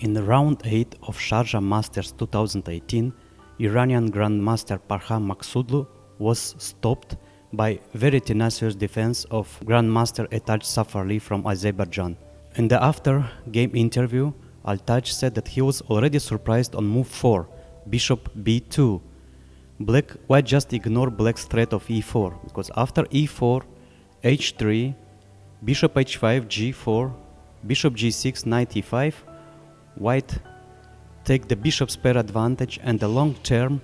In round 8 of Sharjah Masters 2018, Iranian Grandmaster Parham Maksudlu was stopped by very tenacious defense of Grandmaster Etaj Safarli from Azerbaijan. In the after-game interview, Altaj said that he was already surprised on move 4, bishop b2. White just ignored black's threat of e4, because after e4, h3, bishop h5, g4, bishop g6, knight e5, White take the bishop's pair advantage and the long-term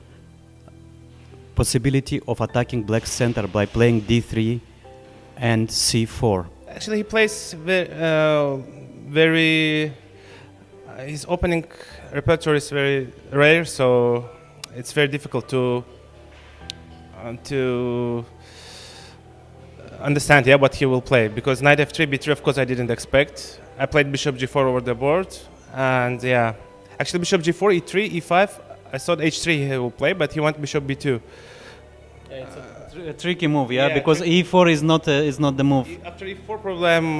possibility of attacking black's center by playing d3 and c4. Actually, he plays his opening repertoire is very rare, so it's very difficult to understand what he will play, because knight f3, b3, of course I didn't expect. I played bishop g4 over the board, and actually bishop g4, e3, e5, I thought h3 he will play, but he went bishop b2. Yeah, it's a tricky move, because e4 is not the move. After e4 problem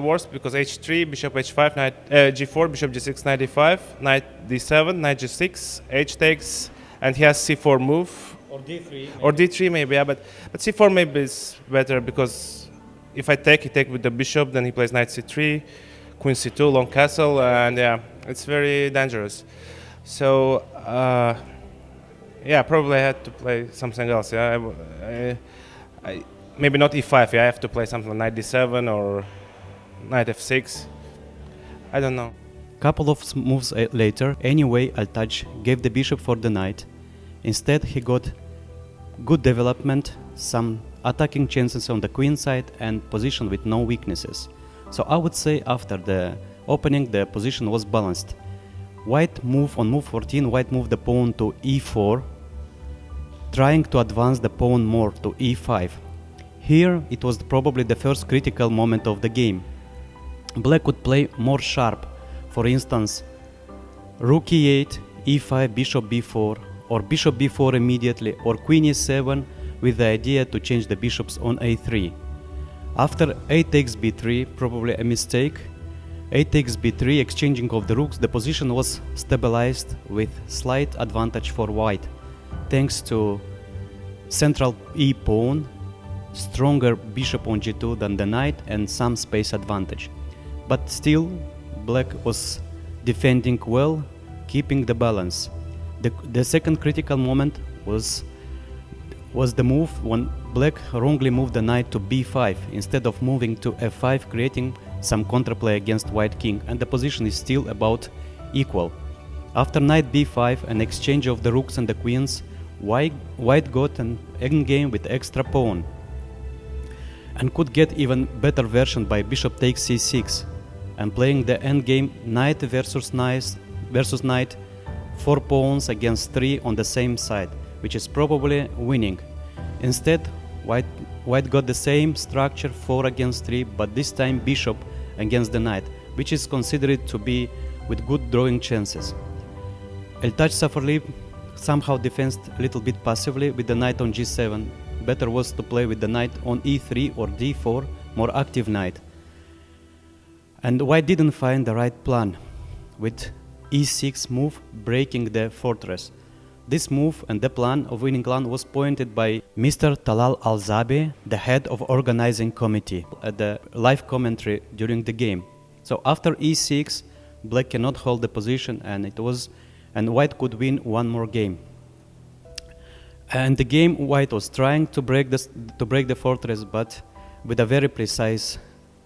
worse, because h3, bishop h5, knight g4, bishop g6, knight e5, knight d7, knight g6, h takes, and he has c4 move. Or d3. Maybe. Or d3 maybe, but c4 maybe is better, because if I take, he take with the bishop, then he plays knight c3, queen c2, long castle, and it's very dangerous. So probably I had to play something else. I maybe not e5. I have to play something like knight d7 or knight f6. I don't know. Couple of moves later, anyway, Altaj gave the bishop for the knight. Instead, he got good development, some attacking chances on the queen side, and position with no weaknesses. So I would say after the opening, the position was balanced. White move on move 14, White moved the pawn to e4, trying to advance the pawn more to e5. Here it was probably the first critical moment of the game. Black could play more sharp, for instance, rook e8, e5, bishop b4, or bishop b4 immediately, or queen e7 with the idea to change the bishops on a3. After a takes b3, probably a mistake, a takes b3, exchanging of the rooks, the position was stabilized with slight advantage for White, thanks to central e pawn, stronger bishop on g2 than the knight, and some space advantage. But still, Black was defending well, keeping the balance. The second critical moment was the move when Black wrongly moved the knight to b5 instead of moving to f5, creating some counterplay against White king, and the position is still about equal. After knight b5, an exchange of the rooks and the queens, White got an endgame with extra pawn and could get even better version by bishop takes c6 and playing the endgame knight versus knight, 4 pawns against 3 on the same side, which is probably winning. Instead, White got the same structure, 4 against 3, but this time bishop against the knight, which is considered to be with good drawing chances. Etaj Safarli somehow defended a little bit passively with the knight on g7. Better was to play with the knight on e3 or d4, more active knight. And White didn't find the right plan, with e6 move breaking the fortress. This move and the plan of winning land was pointed by Mr. Talal Alzabi, the head of organizing committee, at the live commentary during the game. So after e6, Black cannot hold the position, and White could win one more game. And the game, White was trying to break the fortress, but with a very precise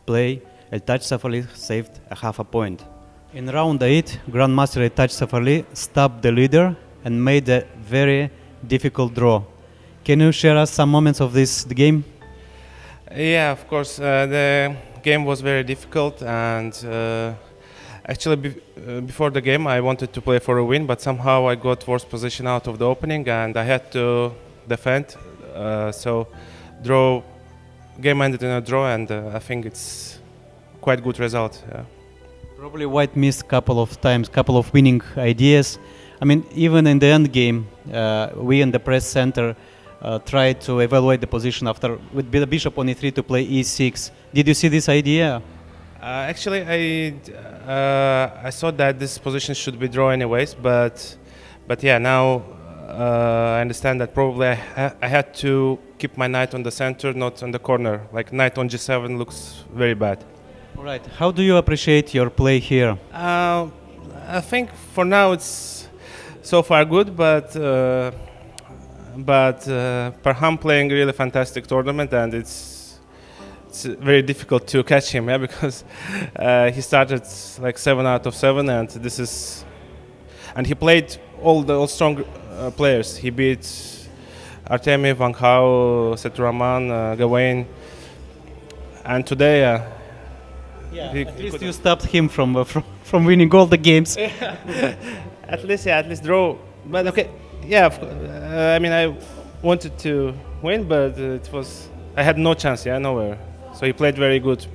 play, Etaj Safarli saved a half a point. In round 8, Grandmaster Etaj Safarli stopped the leader and made a very difficult draw. Can you share us some moments of the game? Yeah, of course. The game was very difficult, and actually before the game I wanted to play for a win, but somehow I got worse position out of the opening and I had to defend. So game ended in a draw, and I think it's quite good result. Yeah. Probably White missed couple of winning ideas. I mean, even in the end game, we in the press center tried to evaluate the position with the bishop on e3 to play e6. Did you see this idea? Actually, I thought that this position should be draw anyways, but yeah, now I understand that probably I had to keep my knight on the center, not on the corner. Like knight on g7 looks very bad. Right. How do you appreciate your play here? I think for now it's so far good, but Parham playing really fantastic tournament, and it's very difficult to catch him, yeah, because he started like 7 out of 7, and he played all strong players. He beat Artemi, Van Gogh, Seturaman, Gawain, and today. Yeah, at least you stopped him from winning all the games. At least draw. But okay, yeah. I mean, I wanted to win, but I had no chance. Yeah, nowhere. So he played very good.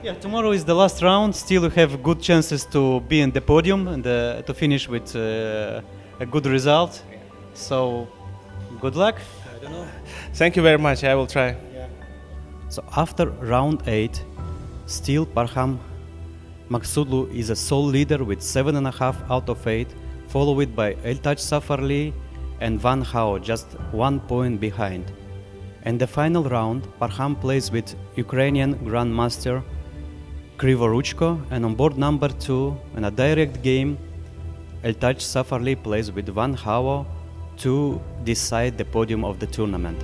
Yeah, tomorrow is the last round. Still, you have good chances to be in the podium and to finish with a good result. So, good luck. I don't know. Thank you very much. I will try. Yeah. So after round 8, still Parham Maksudlu is a sole leader with 7.5 out of 8, followed by Eltaj Safarli and Van Gogh just 1 point behind. In the final round, Parham plays with Ukrainian Grandmaster Krivoruchko, and on board number 2, in a direct game, Eltaj Safarli plays with Van Gogh to decide the podium of the tournament.